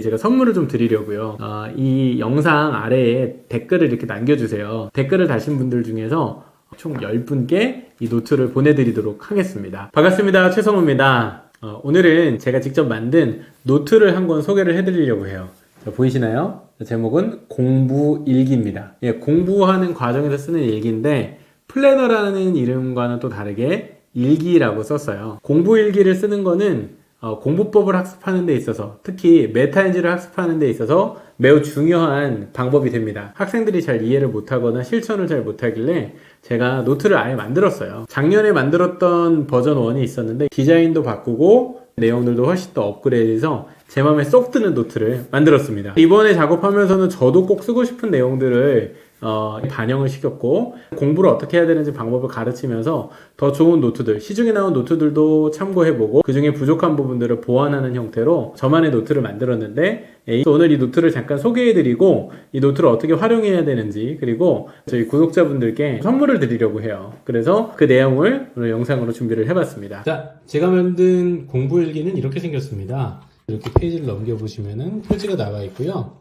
제가 선물을 좀 드리려고요. 이 영상 아래에 댓글을 이렇게 남겨주세요. 댓글을 다신 분들 중에서 총 10분께 이 노트를 보내드리도록 하겠습니다. 반갑습니다. 최성우입니다. 오늘은 제가 직접 만든 노트를 한 권 소개를 해드리려고 해요. 자, 보이시나요? 제목은 공부일기입니다. 예, 공부하는 과정에서 쓰는 일기인데 플래너라는 이름과는 또 다르게 일기라고 썼어요. 공부일기를 쓰는 거는 공부법을 학습하는 데 있어서, 특히 메타인지를 학습하는 데 있어서 매우 중요한 방법이 됩니다. 학생들이 잘 이해를 못하거나 실천을 잘 못하길래 제가 노트를 아예 만들었어요. 작년에 만들었던 버전 1이 있었는데 디자인도 바꾸고 내용들도 훨씬 더 업그레이드해서 제 마음에 쏙 드는 노트를 만들었습니다. 이번에 작업하면서는 저도 꼭 쓰고 싶은 내용들을 반영을 시켰고, 공부를 어떻게 해야 되는지 방법을 가르치면서 더 좋은 노트들, 시중에 나온 노트들도 참고해보고 그 중에 부족한 부분들을 보완하는 형태로 저만의 노트를 만들었는데, 오늘 이 노트를 잠깐 소개해드리고 이 노트를 어떻게 활용해야 되는지, 그리고 저희 구독자분들께 선물을 드리려고 해요. 그래서 그 내용을 오늘 영상으로 준비를 해봤습니다. 자, 제가 만든 공부일기는 이렇게 생겼습니다. 이렇게 페이지를 넘겨보시면은 표지가 나와 있고요.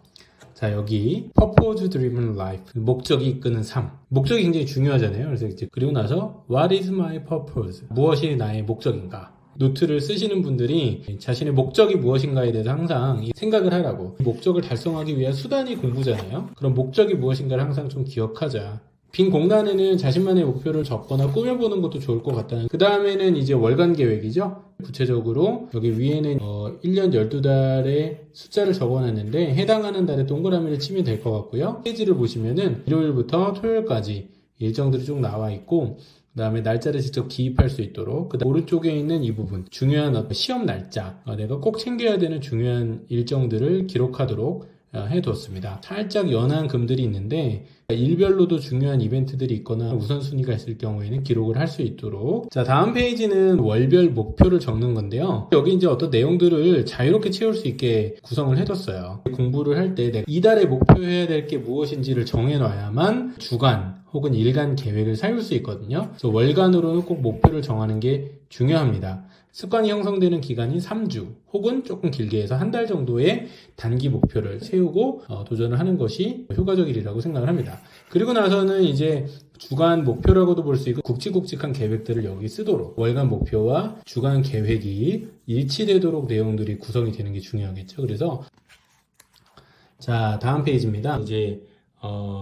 자, 여기 Purpose Driven Life, 목적이 이끄는 삶. 목적이 굉장히 중요하잖아요. 그래서 이제 그리고 나서 What is my purpose? 무엇이 나의 목적인가? 노트를 쓰시는 분들이 자신의 목적이 무엇인가에 대해서 항상 생각을 하라고. 목적을 달성하기 위한 수단이 공부잖아요. 그럼 목적이 무엇인가를 항상 좀 기억하자. 빈 공간에는 자신만의 목표를 적거나 꾸며보는 것도 좋을 것 같다는. 그 다음에는 이제 월간 계획이죠. 구체적으로 여기 위에는 1년 12달의 숫자를 적어놨는데 해당하는 달에 동그라미를 치면 될 것 같고요. 페이지를 보시면은 일요일부터 토요일까지 일정들이 쭉 나와 있고, 그 다음에 날짜를 직접 기입할 수 있도록, 그 다음 오른쪽에 있는 이 부분, 중요한 시험 날짜, 내가 꼭 챙겨야 되는 중요한 일정들을 기록하도록 해뒀습니다. 살짝 연한 금들이 있는데 일별로도 중요한 이벤트들이 있거나 우선순위가 있을 경우에는 기록을 할 수 있도록. 자, 다음 페이지는 월별 목표를 적는 건데요. 여기 이제 어떤 내용들을 자유롭게 채울 수 있게 구성을 해뒀어요. 공부를 할 때 내가 이달에 목표해야 될 게 무엇인지를 정해놔야만 주간 혹은 일간 계획을 세울 수 있거든요. 그래서 월간으로는 꼭 목표를 정하는 게 중요합니다. 습관이 형성되는 기간이 3주 혹은 조금 길게 해서 한 달 정도의 단기 목표를 세우고 도전을 하는 것이 효과적이라고 생각을 합니다. 그리고 나서는 이제 주간 목표라고도 볼 수 있고 굵직굵직한 계획들을 여기 쓰도록, 월간 목표와 주간 계획이 일치되도록 내용들이 구성이 되는 게 중요하겠죠. 그래서 자, 다음 페이지입니다. 이제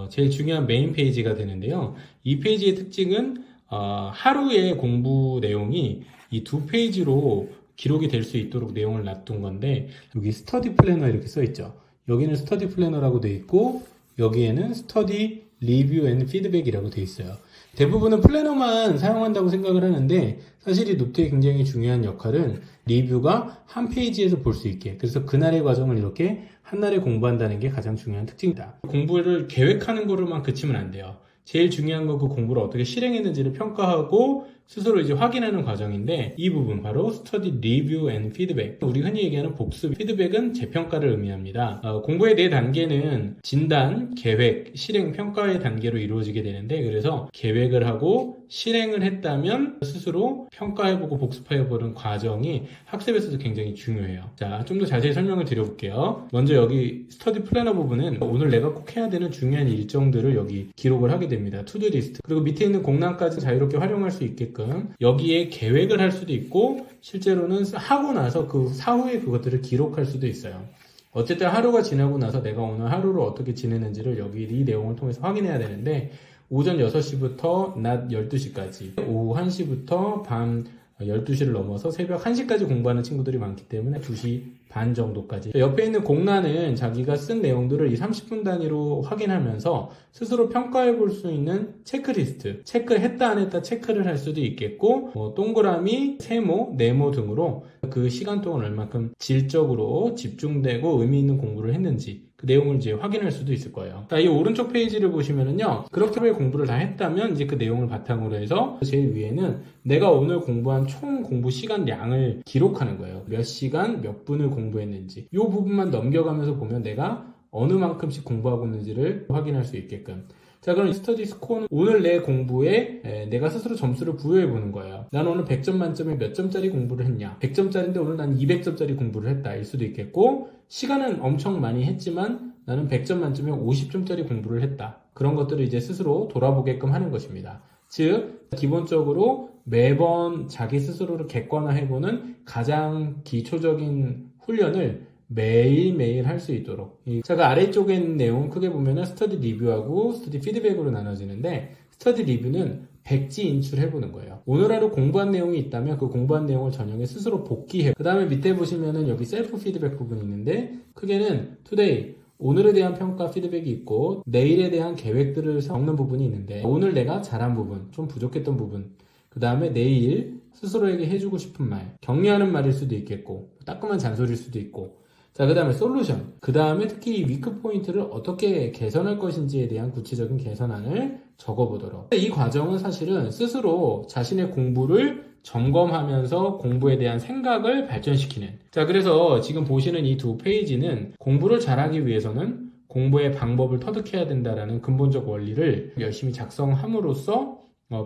제일 중요한 메인 페이지가 되는데요. 이 페이지의 특징은 하루의 공부 내용이 이 두 페이지로 기록이 될 수 있도록 내용을 놔둔 건데, 여기 스터디 플래너 이렇게 써 있죠. 여기는 스터디 플래너라고 돼 있고 여기에는 스터디 리뷰 앤 피드백이라고 돼 있어요. 대부분은 플래너만 사용한다고 생각을 하는데 사실 이 노트의 굉장히 중요한 역할은 리뷰가 한 페이지에서 볼 수 있게, 그래서 그날의 과정을 이렇게 한날에 공부한다는 게 가장 중요한 특징이다. 공부를 계획하는 거로만 그치면 안 돼요. 제일 중요한 건 그 공부를 어떻게 실행했는지를 평가하고 스스로 이제 확인하는 과정인데, 이 부분 바로 스터디 리뷰 앤 피드백, 우리 흔히 얘기하는 복습. 피드백은 재평가를 의미합니다. 공부의 네 단계는 진단, 계획, 실행, 평가의 단계로 이루어지게 되는데, 그래서 계획을 하고 실행을 했다면 스스로 평가해보고 복습해보는 과정이 학습에서도 굉장히 중요해요. 자, 좀 더 자세히 설명을 드려볼게요. 먼저 여기 스터디 플래너 부분은 오늘 내가 꼭 해야 되는 중요한 일정들을 여기 기록을 하게 됩니다. 투두 리스트. 그리고 밑에 있는 공란까지 자유롭게 활용할 수 있게끔 여기에 계획을 할 수도 있고, 실제로는 하고 나서 그 사후에 그것들을 기록할 수도 있어요. 어쨌든 하루가 지나고 나서 내가 오늘 하루를 어떻게 지내는지를 여기 이 내용을 통해서 확인해야 되는데, 오전 6시부터 낮 12시까지, 오후 1시부터 밤 12시를 넘어서 새벽 1시까지 공부하는 친구들이 많기 때문에 2시 반 정도까지. 옆에 있는 공란은 자기가 쓴 내용들을 이 30분 단위로 확인하면서 스스로 평가해 볼 수 있는 체크리스트, 체크했다 안 했다 체크를 할 수도 있겠고, 동그라미, 세모, 네모 등으로 그 시간 동안 얼마큼 질적으로 집중되고 의미 있는 공부를 했는지 그 내용을 이제 확인할 수도 있을 거예요. 자, 이 오른쪽 페이지를 보시면은요, 그렇게 공부를 다 했다면 이제 그 내용을 바탕으로 해서 제일 위에는 내가 오늘 공부한 총 공부 시간량을 기록하는 거예요. 몇 시간, 몇 분을 공부했는지. 이 부분만 넘겨가면서 보면 내가 어느 만큼씩 공부하고 있는지를 확인할 수 있게끔. 자, 그럼 스터디 스코어는 오늘 내 공부에 내가 스스로 점수를 부여해 보는 거예요. 나는 오늘 100점 만점에 몇 점짜리 공부를 했냐? 100점짜리인데 오늘 난 200점짜리 공부를 했다. 일 수도 있겠고, 시간은 엄청 많이 했지만 나는 100점 만점에 50점짜리 공부를 했다. 그런 것들을 이제 스스로 돌아보게끔 하는 것입니다. 즉, 기본적으로 매번 자기 스스로를 객관화해보는 가장 기초적인 훈련을 매일매일 할 수 있도록. 자, 그 아래쪽에 있는 내용 크게 보면은 스터디 리뷰하고 스터디 피드백으로 나눠지는데, 스터디 리뷰는 백지 인출해보는 거예요. 오늘 하루 공부한 내용이 있다면 그 공부한 내용을 저녁에 스스로 복기해. 그 다음에 밑에 보시면은 여기 셀프 피드백 부분이 있는데, 크게는 today, 오늘에 대한 평가 피드백이 있고 내일에 대한 계획들을 적는 부분이 있는데, 오늘 내가 잘한 부분, 좀 부족했던 부분, 그 다음에 내일 스스로에게 해주고 싶은 말, 격려하는 말일 수도 있겠고 따끔한 잔소리일 수도 있고, 자, 그 다음에 솔루션, 그 다음에 특히 이 위크 포인트를 어떻게 개선할 것인지에 대한 구체적인 개선안을 적어보도록. 이 과정은 사실은 스스로 자신의 공부를 점검하면서 공부에 대한 생각을 발전시키는. 자, 그래서 지금 보시는 이 두 페이지는 공부를 잘하기 위해서는 공부의 방법을 터득해야 된다라는 근본적 원리를 열심히 작성함으로써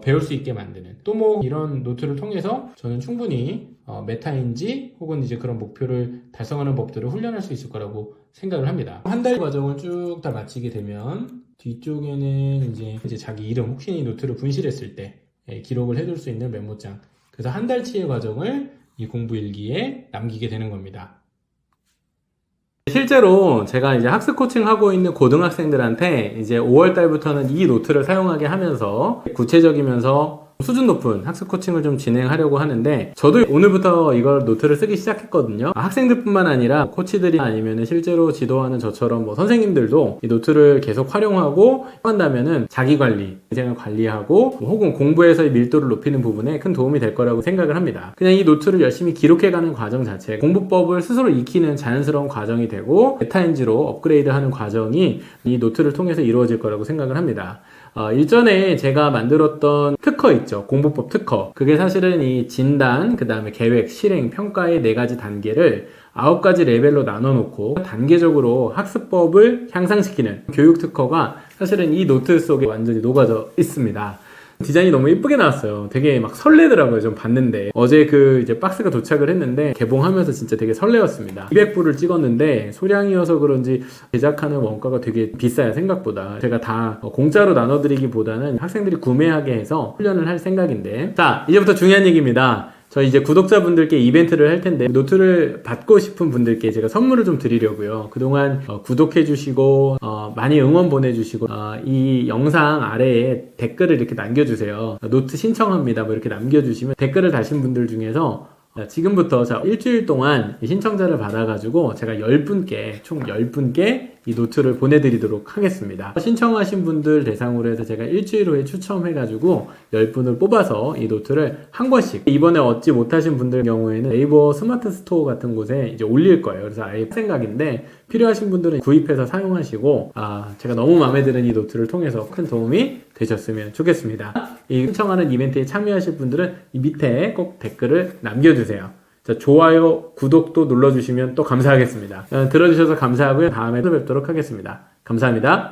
배울 수 있게 만드는, 또 뭐 이런 노트를 통해서 저는 충분히 메타인지 혹은 이제 그런 목표를 달성하는 법들을 훈련할 수 있을 거라고 생각을 합니다. 한 달 과정을 쭉 다 마치게 되면 뒤쪽에는 이제 자기 이름, 혹시 이 노트를 분실했을 때 기록을 해둘 수 있는 메모장, 그래서 한 달치의 과정을 이 공부 일기에 남기게 되는 겁니다. 실제로 제가 이제 학습 코칭 하고 있는 고등학생들한테 이제 5월 달부터는 이 노트를 사용하게 하면서 구체적이면서 수준 높은 학습 코칭을 좀 진행하려고 하는데, 저도 오늘부터 이걸 노트를 쓰기 시작했거든요. 학생들뿐만 아니라 코치들이 아니면 실제로 지도하는 저처럼 뭐 선생님들도 이 노트를 계속 활용하고 한다면은 자기 관리, 인생을 관리하고 혹은 공부에서의 밀도를 높이는 부분에 큰 도움이 될 거라고 생각을 합니다. 그냥 이 노트를 열심히 기록해가는 과정 자체, 공부법을 스스로 익히는 자연스러운 과정이 되고 메타인지로 업그레이드하는 과정이 이 노트를 통해서 이루어질 거라고 생각을 합니다. 일전에 제가 만들었던 특허 있죠. 공부법 특허. 그게 사실은 이 진단, 그 다음에 계획, 실행, 평가의 4가지 단계를 9가지 레벨로 나눠놓고 단계적으로 학습법을 향상시키는 교육 특허가 사실은 이 노트 속에 완전히 녹아져 있습니다. 디자인이 너무 예쁘게 나왔어요. 되게 막 설레더라고요. 좀 봤는데. 어제 이제 박스가 도착을 했는데 개봉하면서 진짜 되게 설레었습니다. 200불을 찍었는데 소량이어서 그런지 제작하는 원가가 되게 비싸요, 생각보다. 제가 다 공짜로 나눠드리기보다는 학생들이 구매하게 해서 훈련을 할 생각인데. 자, 이제부터 중요한 얘기입니다. 저희 이제 구독자분들께 이벤트를 할 텐데, 노트를 받고 싶은 분들께 제가 선물을 좀 드리려고요. 그동안 구독해주시고 많이 응원 보내주시고 이 영상 아래에 댓글을 이렇게 남겨주세요. 노트 신청합니다 뭐 이렇게 남겨주시면, 댓글을 다신 분들 중에서 지금부터 일주일 동안 신청자를 받아가지고 제가 10분께, 총 10분께 이 노트를 보내드리도록 하겠습니다. 신청하신 분들 대상으로 해서 제가 일주일 후에 추첨해가지고 10분을 뽑아서 이 노트를 한 권씩, 이번에 얻지 못하신 분들 경우에는 네이버 스마트 스토어 같은 곳에 이제 올릴 거예요. 그래서 아예 생각인데, 필요하신 분들은 구입해서 사용하시고, 제가 너무 마음에 드는 이 노트를 통해서 큰 도움이 되셨으면 좋겠습니다. 이 신청하는 이벤트에 참여하실 분들은 이 밑에 꼭 댓글을 남겨주세요. 자, 좋아요, 구독도 눌러주시면 또 감사하겠습니다. 들어주셔서 감사하고요. 다음에 또 뵙도록 하겠습니다. 감사합니다.